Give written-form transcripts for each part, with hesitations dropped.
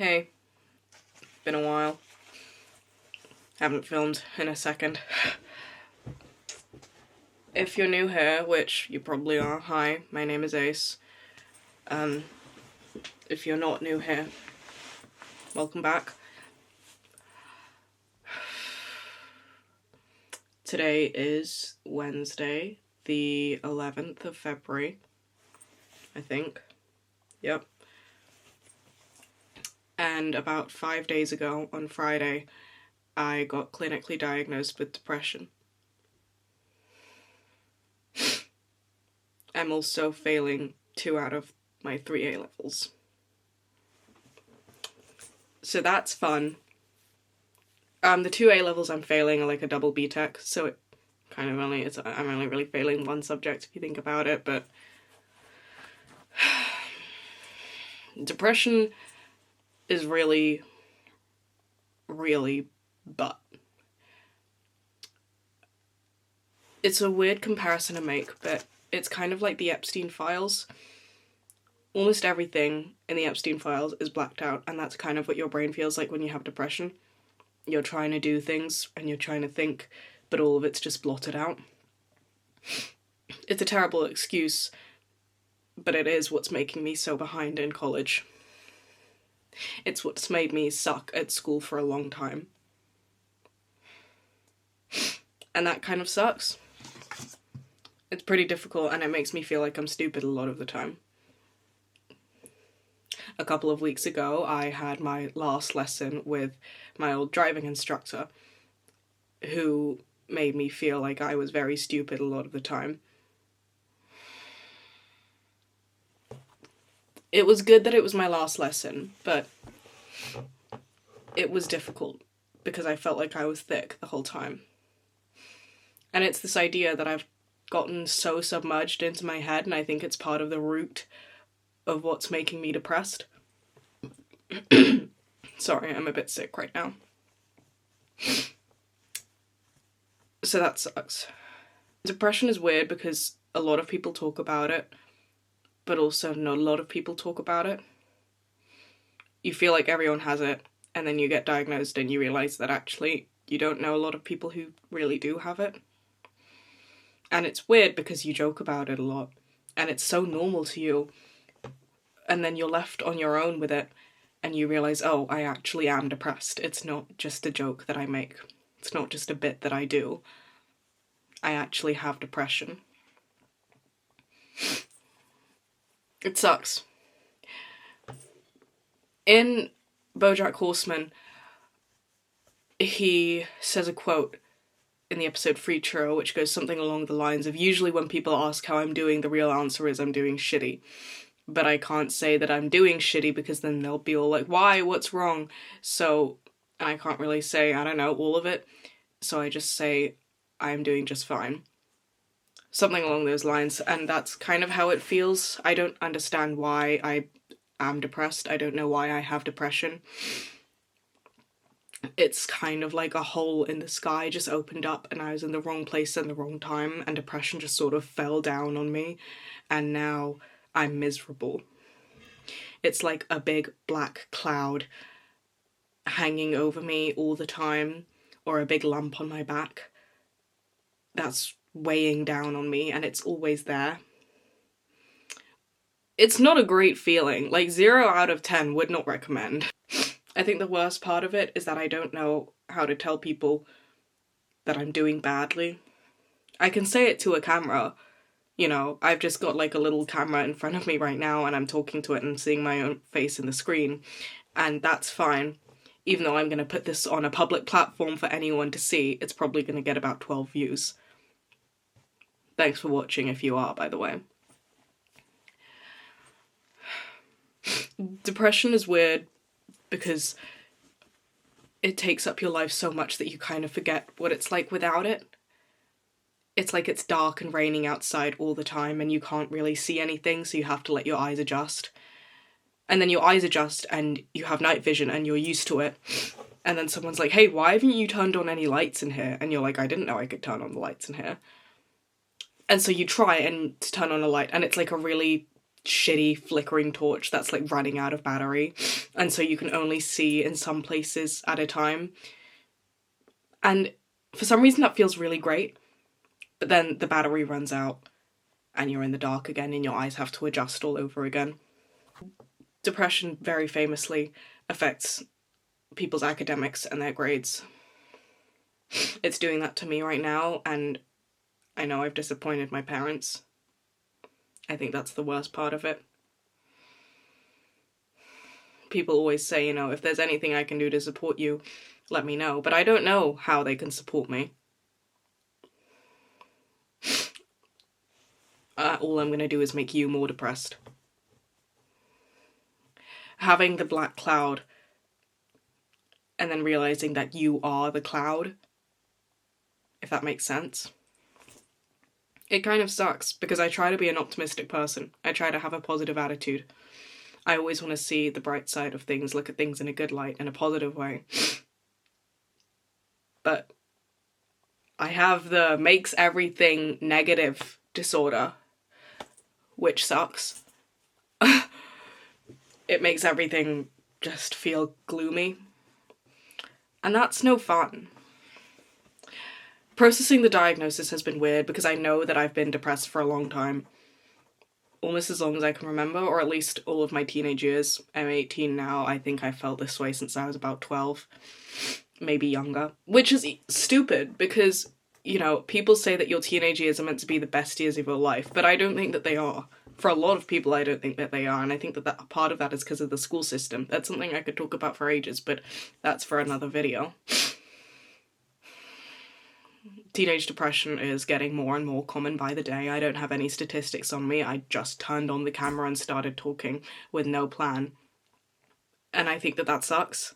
Hey, been a while. Haven't filmed in a second. If you're new here, which you probably are, hi, my name is Ace. If you're not new here, welcome back. Today is Wednesday, the 11th of February, I think. Yep. And about 5 days ago, on Friday, I got clinically diagnosed with depression. I'm also failing 2 out of my 3 A-levels. So that's fun. The 2 A-levels I'm failing are like a double BTEC, so it kind of I'm only really failing one subject if you think about it, but depression is really, really butt. It's a weird comparison to make, but it's kind of like the Epstein files. Almost everything in the Epstein files is blacked out, and that's kind of what your brain feels like when you have depression. You're trying to do things, and you're trying to think, but all of it's just blotted out. It's a terrible excuse, but it is what's making me so behind in college. It's what's made me suck at school for a long time. And that kind of sucks. It's pretty difficult, and it makes me feel like I'm stupid a lot of the time. A couple of weeks ago, I had my last lesson with my old driving instructor, who made me feel like I was very stupid a lot of the time. It was good that it was my last lesson, but it was difficult because I felt like I was thick the whole time. And it's this idea that I've gotten so submerged into my head, and I think it's part of the root of what's making me depressed. Sorry, I'm a bit sick right now. So that sucks. Depression is weird because a lot of people talk about it, but also not a lot of people talk about it. You feel like everyone has it, and then you get diagnosed and you realise that actually you don't know a lot of people who really do have it. And it's weird because you joke about it a lot, and it's so normal to you, and then you're left on your own with it, and you realise, oh, I actually am depressed. It's not just a joke that I make. It's not just a bit that I do. I actually have depression. It sucks. In BoJack Horseman, he says a quote in the episode Free Churro, which goes something along the lines of, usually when people ask how I'm doing, the real answer is I'm doing shitty. But I can't say that I'm doing shitty because then they'll be all like, why? What's wrong? So I can't really say, I don't know, all of it. So I just say, I'm doing just fine. Something along those lines. And that's kind of how it feels. I don't understand why I am depressed. I don't know why I have depression. It's kind of like a hole in the sky just opened up, and I was in the wrong place at the wrong time, and depression just sort of fell down on me, and now I'm miserable. It's like a big black cloud hanging over me all the time, or a big lump on my back that's weighing down on me, and it's always there. It's not a great feeling. Like, 0 out of 10 would not recommend. I think the worst part of it is that I don't know how to tell people that I'm doing badly. I can say it to a camera. You know, I've just got like a little camera in front of me right now, and I'm talking to it and seeing my own face in the screen. And that's fine. Even though I'm going to put this on a public platform for anyone to see, it's probably going to get about 12 views. Thanks for watching if you are, by the way. Depression is weird because it takes up your life so much that you kind of forget what it's like without it. It's like it's dark and raining outside all the time and you can't really see anything, so you have to let your eyes adjust. And then your eyes adjust and you have night vision and you're used to it. And then someone's like, hey, why haven't you turned on any lights in here? And you're like, I didn't know I could turn on the lights in here. And so you try and to turn on a light, and it's like a really shitty flickering torch that's like running out of battery, and so you can only see in some places at a time. And for some reason that feels really great, but then the battery runs out and you're in the dark again and your eyes have to adjust all over again. Depression very famously affects people's academics and their grades. It's doing that to me right now, and I know I've disappointed my parents. I think that's the worst part of it. People always say, you know, if there's anything I can do to support you, let me know. But I don't know how they can support me. All I'm going to do is make you more depressed. Having the black cloud and then realizing that you are the cloud, if that makes sense. It kind of sucks because I try to be an optimistic person. I try to have a positive attitude. I always want to see the bright side of things, look at things in a good light, in a positive way. But I have the makes everything negative disorder, which sucks. It makes everything just feel gloomy. And that's no fun. Processing the diagnosis has been weird because I know that I've been depressed for a long time. Almost as long as I can remember, or at least all of my teenage years. I'm 18 now. I think I felt this way since I was about 12. Maybe younger. Which is stupid because, you know, people say that your teenage years are meant to be the best years of your life, but I don't think that they are. For a lot of people, I don't think that they are, and I think that part of that is because of the school system. That's something I could talk about for ages, but that's for another video. Teenage depression is getting more and more common by the day. I don't have any statistics on me. I just turned on the camera and started talking with no plan. And I think that that sucks.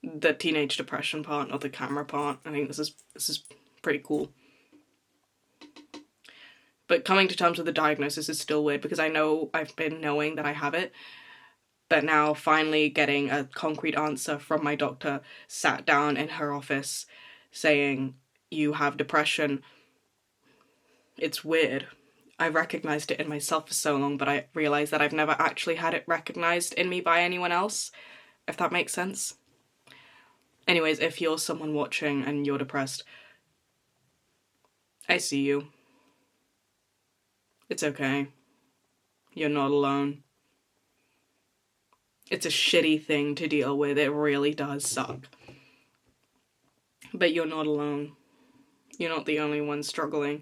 The teenage depression part, not the camera part. I think this is pretty cool. But coming to terms with the diagnosis is still weird because I know I've been knowing that I have it. But now finally getting a concrete answer from my doctor, sat down in her office saying, you have depression. It's weird. I recognized it in myself for so long, but I realized that I've never actually had it recognized in me by anyone else, if that makes sense. Anyways, if you're someone watching and you're depressed, I see you. It's okay. You're not alone. It's a shitty thing to deal with. It really does suck. But you're not alone. You're not the only one struggling.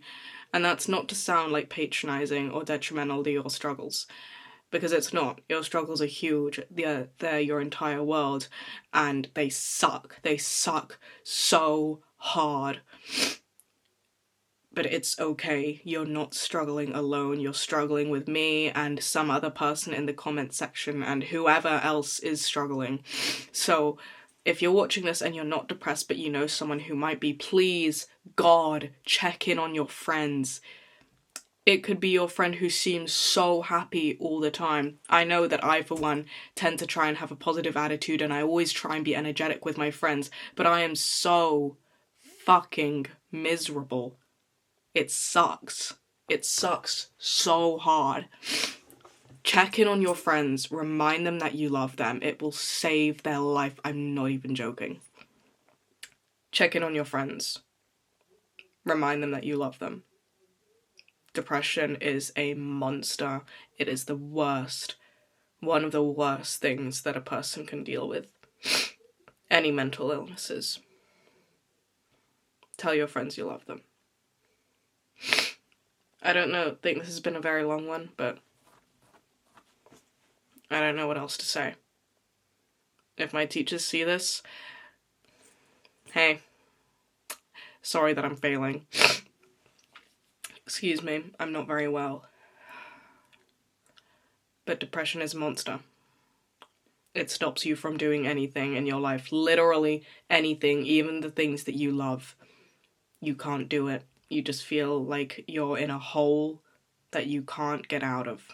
And that's not to sound like patronizing or detrimental to your struggles, because it's not. Your struggles are huge. They're your entire world, and they suck. They suck so hard. But it's okay. You're not struggling alone. You're struggling with me and some other person in the comment section and whoever else is struggling. So if you're watching this and you're not depressed but you know someone who might be, please, God, check in on your friends. It could be your friend who seems so happy all the time. I know that I, for one, tend to try and have a positive attitude and I always try and be energetic with my friends, but I am so fucking miserable. It sucks. It sucks so hard. Check in on your friends. Remind them that you love them. It will save their life. I'm not even joking. Check in on your friends. Remind them that you love them. Depression is a monster. It is the worst. One of the worst things that a person can deal with. Any mental illnesses. Tell your friends you love them. I think this has been a very long one, but I don't know what else to say. If my teachers see this, hey, sorry that I'm failing. Excuse me, I'm not very well. But depression is a monster. It stops you from doing anything in your life. Literally anything, even the things that you love. You can't do it. You just feel like you're in a hole that you can't get out of.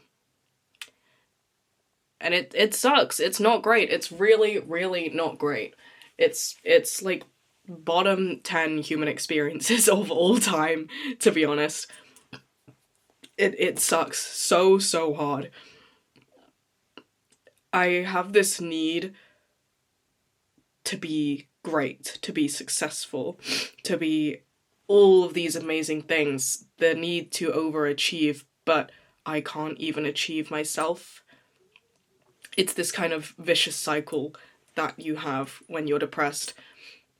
And it sucks. It's not great. It's really, really not great. It's like bottom 10 human experiences of all time, to be honest. it sucks so hard. I have this need to be great, to be successful, to be all of these amazing things, the need to overachieve, but I can't even achieve myself. It's this kind of vicious cycle that you have when you're depressed.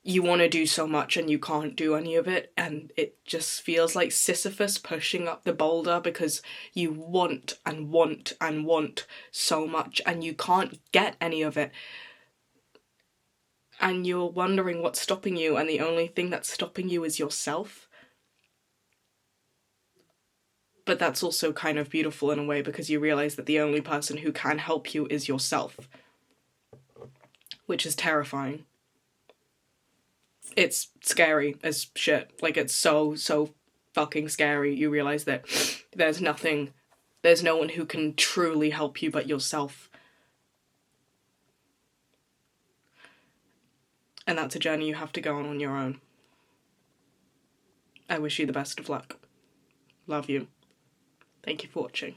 You want to do so much and you can't do any of it, and it just feels like Sisyphus pushing up the boulder because you want and want and want so much and you can't get any of it. And you're wondering what's stopping you, and the only thing that's stopping you is yourself. But that's also kind of beautiful in a way, because you realise that the only person who can help you is yourself. Which is terrifying. It's scary as shit. Like, it's so fucking scary. You realise that there's no one who can truly help you but yourself. And that's a journey you have to go on your own. I wish you the best of luck. Love you. Thank you for watching.